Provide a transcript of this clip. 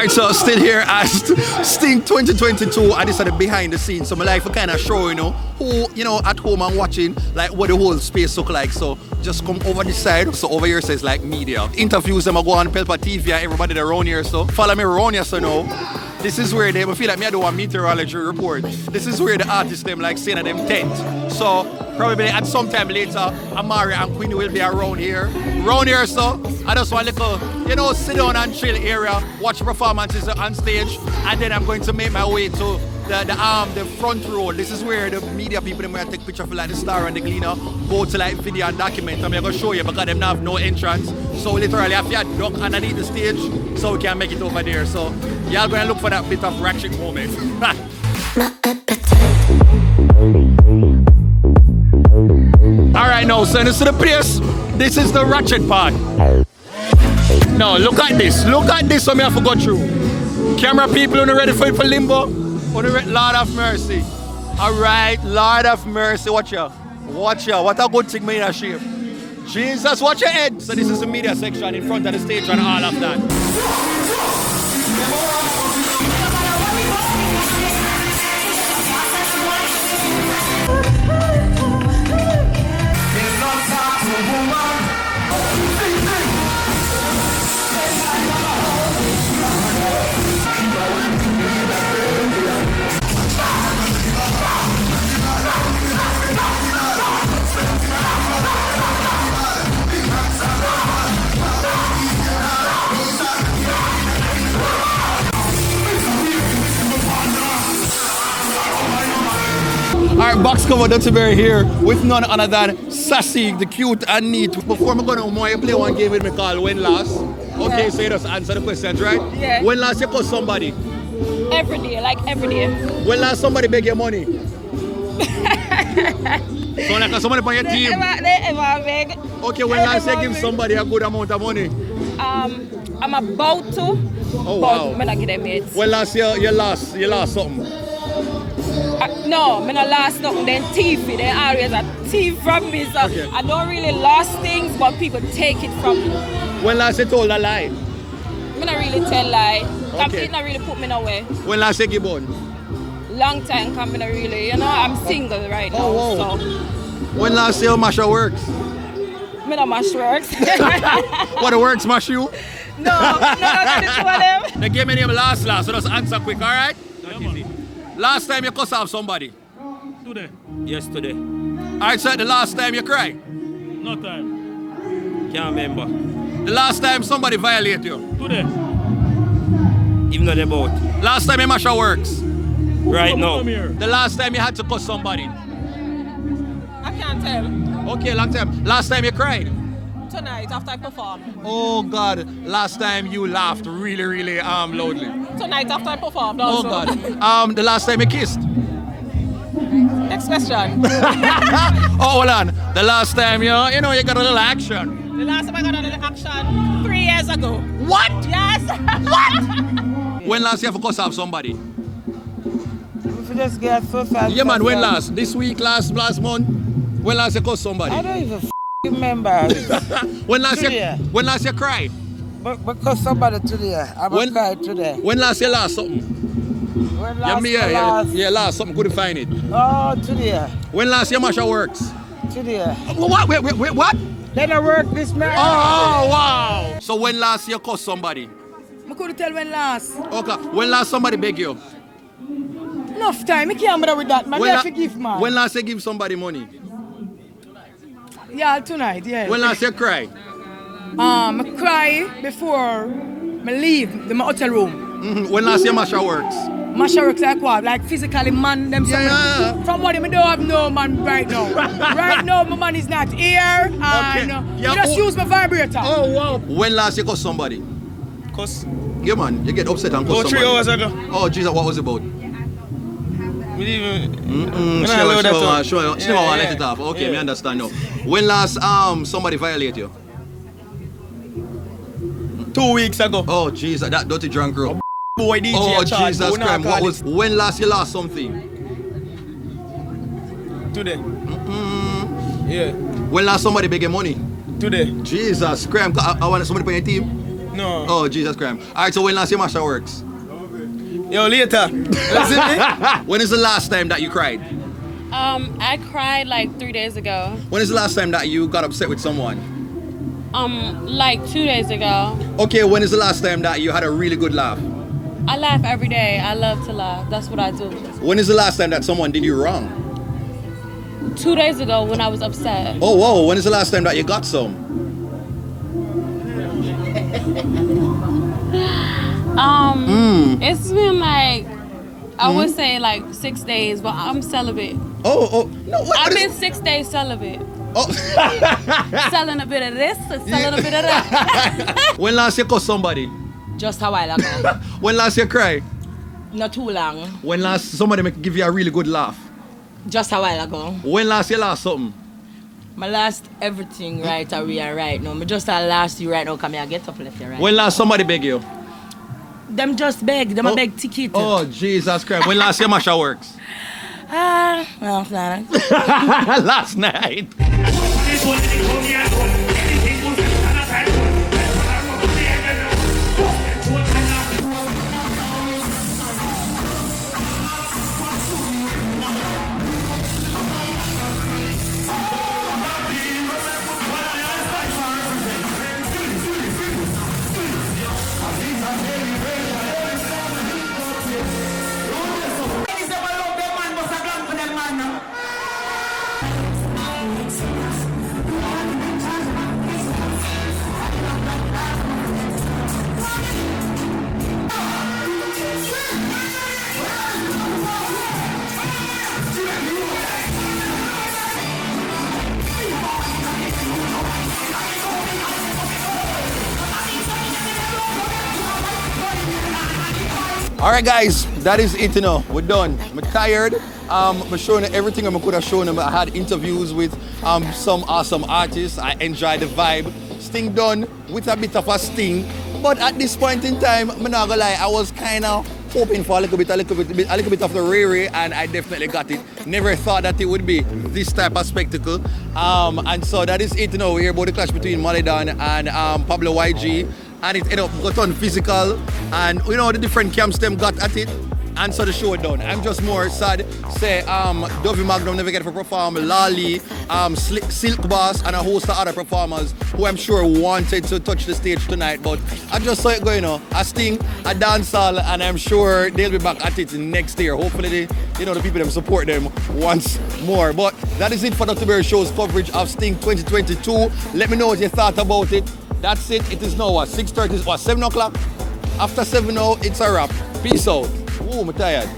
Alright, so still here at Sting 2022, and this are the behind the scenes. So my life kind of show, who, at home and watching, like what the whole space look like. So just come over this side. So over here says like media. Interviews them, I go on Pelpa TV, everybody around here. So follow me around here, so now. This is where they feel like me I do a meteorology report. This is where the artists them like saying at them tent. So probably at some time later, Amari and Queenie will be around here. So I just want to little, sit down and chill area, watch performances on stage, and then I'm going to make my way to the front row. This is where the media people them will take picture for like the Star and the Gleaner, go to like video and document. I'm going to show you because them have no entrance. So literally I have to duck underneath the stage so we can make it over there. So y'all going to look for that bit of ratchet moment. Alright now, so this is the place. This is the ratchet part. Now look at this. Look at this so me have to go through. Camera people, are you ready for limbo? Lord of mercy. Alright, Lord of mercy. Watch ya. Watch ya. What a good thing me in a shape. Jesus, watch your head. So this is the media section in front of the stage and all of that. Alright, box cover Duttyberry here with none other than Sassy, the cute and neat. Before I'm gonna play one game with me called When Last. Okay, so you just answer the questions, right? Yeah. When last you cost somebody? Every day, like every day. When last somebody beg your money? So like somebody on your team? They ever beg. Okay, when last you give somebody a good amount of money? I'm about to. Oh wow. But I get them yet. When last you lost something? No, I not lost nothing. Then thief, they always a thief from me. So okay. I don't really lost things, but people take it from me. When last you told a lie? I not really tell lie. Okay. It not really put me nowhere. When last you give on? Long time coming, really. I'm single right now. Oh, wow. So. When last year Masha works? Me not mash works. What works mash you? No, them. They gave me name last, so just answer quick, alright? Last time you cuss off somebody? Today. Yes, today. Alright, so the last time you cry? No time. Can't remember. The last time somebody violate you? Today. Even though they both. Last time your masha works? Right now. The last time you had to cuss somebody? I can't tell. Okay, long time. Last time you cried? Tonight after I perform. Oh God, last time you laughed really, really loudly. Tonight after I performed Oh also. God. The last time you kissed? Next question. Oh, hold on. The last time you got a little action. The last time I got a little action 3 years ago. What? Yes. What? When last you have to cuss off somebody? If you just get so fast. Yeah man, when last? This week, last month? When last you cuss somebody? I don't even remember. When last you cried? But because somebody today, I'm going to cry today. When last you lost something? When last, Yeah, last something, couldn't find it. Oh, today. When last your masha works? Today. What? Wait, what? Then I work this man. Oh, wow. So when last you cuss somebody? I couldn't tell when last. Okay, when last somebody beg you? Enough time, I can't bother with that, man. I forgive, man. When last you give somebody money? Yeah, tonight, yeah. When last you cry? I cry before I leave the hotel room. Mm-hmm. When last your masha works? Masha works like what? Like physically, man, them yeah. From what I don't have no man right now. Right now, my man is not here. And Okay. you just use my vibrator. Oh, wow. When last you cuss somebody? Cuss? Yeah, man. You get upset and cuss somebody. 3 hours ago. Oh, Jesus, what was it about? We didn't Sure, let it off. Okay, me understand now. When last somebody violate you? 2 weeks ago. Oh, Jesus, that dirty drunk girl. Boy, DJ Oh, Jesus Christ. When last you lost something? Today. Yeah. When last somebody beg your money? Today. Jesus Christ. I want somebody on your team. No. Oh, Jesus Christ. All right, so when last your masher works? Yo, later. You see me? When is the last time that you cried? I cried like 3 days ago. When is the last time that you got upset with someone? Like 2 days ago. Okay, when is the last time that you had a really good laugh? I laugh every day. I love to laugh. That's what I do. When is the last time that someone did you wrong? 2 days ago when I was upset. Oh, whoa, when is the last time that you got some? It's been like, I would say like 6 days, but I'm celibate. Oh, no, what? I've been 6 days celibate. Oh. Selling a bit of this and selling a bit of that. When last you cuss somebody? Just a while ago. When last you cry? Not too long. When last somebody make give you a really good laugh? Just a while ago. When last you lost something? My last everything right away and right now. Me just a last you right now come here get up left here right. When last somebody beg you? Them just beg. Them a beg ticket. Oh, Jesus Christ. When last your masher works? Well, nah. Last night. All right, guys, that is it, you know. We're done. I'm tired. I'm showing everything I could have shown them. I had interviews with some awesome artists. I enjoyed the vibe. Sting done with a bit of a sting. But at this point in time, I'm not gonna lie, I was kind of hoping for a little bit of the Ray, and I definitely got it. Never thought that it would be this type of spectacle. And so that is it, you know. We hear about the clash between Maledon and Pablo YG. And it ended up got on physical, and you know the different camps them got at it, and so the show done. I'm just more sad, say Dovey Magnum never get to perform, Lali, Silk Boss, and a host of other performers who I'm sure wanted to touch the stage tonight, but I just saw it going on. A Sting, a dancehall, and I'm sure they'll be back at it next year. Hopefully, the people them support them once more. But that is it for DuttyBerryShow's coverage of Sting 2022. Let me know what you thought about it. That's it. It is now what, 6:30, 7 o'clock? After 7 now, it's a wrap. Peace out. Oh, I'm tired.